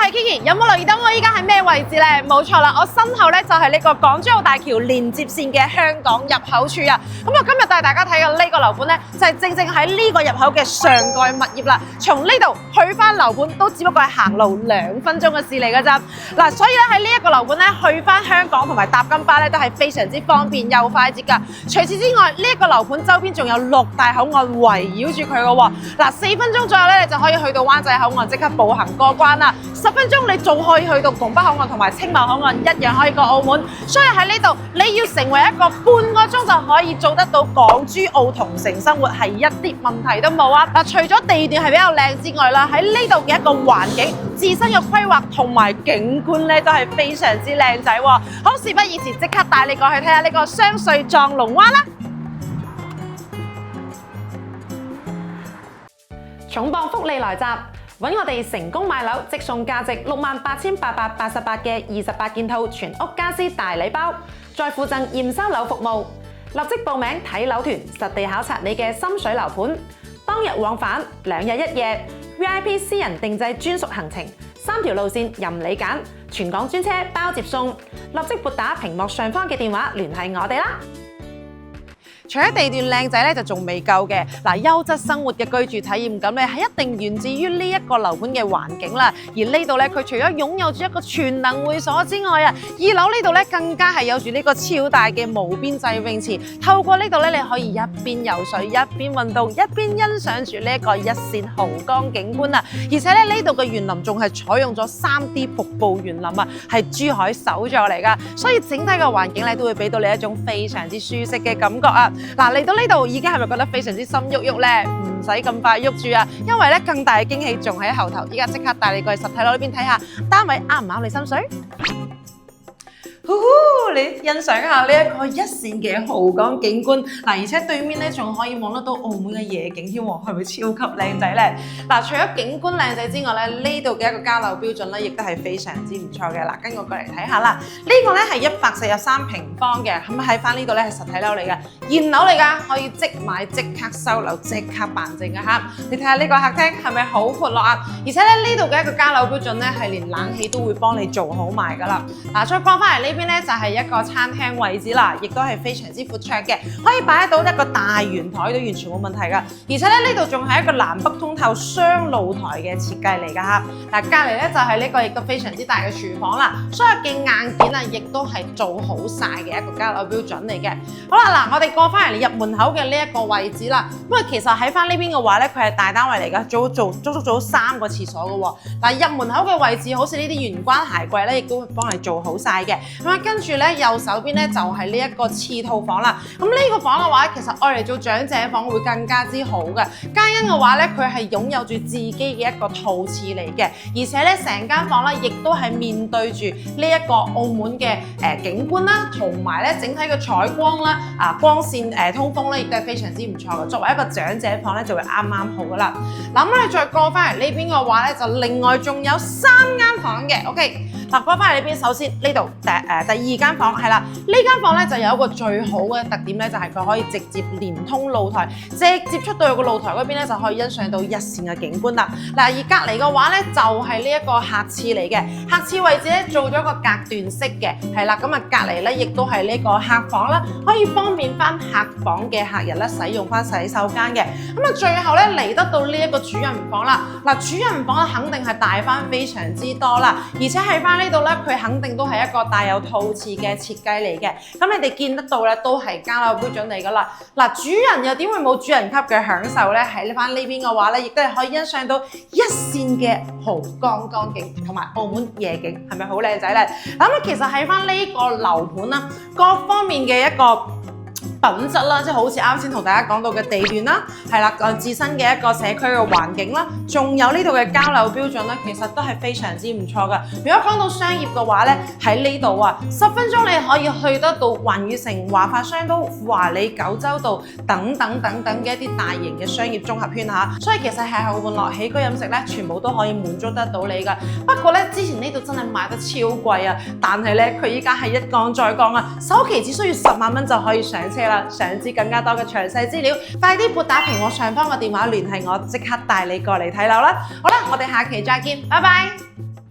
係 Kiki， 有冇留意到我依家喺咩位置呢？冇錯啦，我身後呢就係呢個港珠澳大橋連接線嘅香港入口處啊！咁我今日帶大家睇嘅呢個樓盤呢，就係正正喺呢個入口嘅上蓋物業啦。從呢度去翻樓盤都只不過係行路2分鐘嘅事嚟㗎咋。嗱，所以咧喺呢一個樓盤呢，去翻香港同埋搭金巴呢，都係非常之方便又快捷㗎。除此之外，呢一個樓盤周邊仲有6大口岸圍繞住佢嘅喎。嗱，4分鐘左右咧，你就可以去到灣仔口岸，即刻步行過關啦。10分鐘你仲可以去到拱北口岸同埋青茂口岸，一樣可以過澳門。所以喺呢度你要成為一個半個鐘就可以做得到港珠澳同城生活，係一啲問題都冇啊！嗱，除咗地段係比較靚之外啦，喺呢度嘅一個環境、自身嘅規劃同埋景觀咧，都係非常之靚仔喎。好，事不宜遲，即刻帶你過去睇下呢個雙隧撞龍灣啦！重磅福利來襲，揾我哋成功買樓即送價值68,888嘅28件套全屋家私大禮包，再附贈驗收樓服務。立即報名睇樓團，實地考察你嘅心水樓盤，當日往返2日1夜 ，VIP 私人定製專屬行程，3條路線任你揀，全港專車包接送。立即撥打屏幕上方嘅電話聯繫我哋啦！除咗地段靚仔咧，就仲未夠嘅。嗱，優質生活嘅居住體驗感咧，係一定源自於呢一個樓盤嘅環境啦。而呢度咧，佢除咗擁有住一個全能會所之外啊，2樓呢度咧更加係有住呢個超大嘅無邊際泳池。透過呢度咧，你可以一邊游水、一邊運動、一邊欣賞住呢一個一線豪江景觀啊！而且咧，呢度嘅園林仲係採用咗3D 瀑布園林啊，係珠海首座嚟㗎，所以整體嘅環境咧都會俾到你一種非常之舒適嘅感覺啊！嗱，嚟到呢度已經係咪覺得非常之心喐喐咧？唔使咁快喐住啊，因為咧更大嘅驚喜仲喺後頭。依家即刻帶你過去實體樓呢邊睇下，單位啱唔啱你心水？你欣賞下呢一個一線嘅豪江景觀，嗱，而且對面咧仲可以望得到澳門嘅夜景添喎，係咪超級靚仔咧？嗱，除咗景觀靚仔之外咧，呢度嘅一個交樓標準咧，亦都係非常之唔錯嘅。嗱，跟我過嚟睇下啦，呢個咧係143平方嘅，咁喺翻呢度咧係實體樓嚟嘅，現樓嚟㗎，可以即買即刻收樓，即刻辦證嘅嚇。你睇下呢個客廳係咪好闊落啊？而且咧呢度嘅一個交樓標準咧係連冷氣都會幫你做好埋㗎啦。嗱，再過翻嚟呢邊咧就係一個餐廳位置啦，亦都係非常之闊綽嘅，可以擺得到一個大圓台都完全冇問題噶。而且咧呢度仲係一個南北通透雙露台嘅設計嚟噶嚇。嗱，隔離咧就係呢個亦都非常之大嘅廚房啦，所有嘅硬件啊亦都係做好晒嘅一個交樓標準嚟嘅。好啦，嗱，我哋過翻嚟入門口嘅呢一個位置啦。因為其實喺翻呢邊嘅話咧，佢係大單位嚟噶，足足做3個廁所嘅喎。嗱，入門口嘅位置好似呢啲玄關鞋櫃咧，亦都會幫你做好晒嘅。咁啊，跟住咧右手邊咧就係呢一個次套房啦。咁呢個房嘅話，其實愛嚟做長者房會更加之好嘅。皆因嘅話咧，佢係擁有住自己嘅一個套廁嚟嘅，而且咧成間房咧亦都係面對住呢一個澳門嘅景觀啦，同埋咧整體嘅採光啦、光線通風咧亦都係非常之唔錯嘅。作為一個長者房咧就會啱啱好噶啦。嗱，咁你再過翻嚟呢邊嘅話咧，就另外仲有3間房嘅。OK。嗱，過翻嚟呢邊，首先呢度第2間房係啦，呢間房咧就有一個最好嘅特點咧，就係佢可以直接連通露台，直接出到去個露台嗰邊咧就可以欣賞到一線嘅景觀啦。嗱，而隔離嘅話咧就係呢一個客廁嚟嘅，客廁位置咧做咗個隔斷式嘅，係啦，咁啊隔離咧亦都係呢個客房啦，可以方便翻客房嘅客人咧使用翻洗手間嘅。咁啊最後咧嚟得到呢一個主人房啦，嗱，主人房咧肯定係大翻非常之多啦，而且係翻呢度咧，佢肯定都係一個帶有套廁嘅設計嚟嘅。咁你哋見得到咧，都係交樓標準嚟噶啦。嗱，主人又點會冇主人級嘅享受咧？喺翻呢邊嘅話咧，亦都係可以欣賞到一線嘅豪江江景同埋澳門夜景，係咪好靚仔咧？咁其實喺翻呢個樓盤啦，各方面嘅一個品質啦，即係好似啱先同大家講到嘅地段啦，係啦，自身嘅一個社區嘅環境啦，仲有呢度嘅交樓標準咧，其實都係非常之唔錯噶。如果講到商業嘅話咧，喺呢度啊，10分鐘你可以去得到環宇城、華發商都、華里九洲道等等嘅一啲大型嘅商業綜合圈嚇，所以其實係後玩樂起居飲食咧，全部都可以滿足得到你噶。不過咧，之前呢度真係賣得超貴啊，但係咧佢依家係一降再降啊，首期只需要10萬蚊就可以上車啦。想知更加多嘅詳細資料，快啲撥打屏幕上方嘅電話聯繫我，即刻帶你過嚟睇樓啦！好啦，我哋下期再見，拜拜。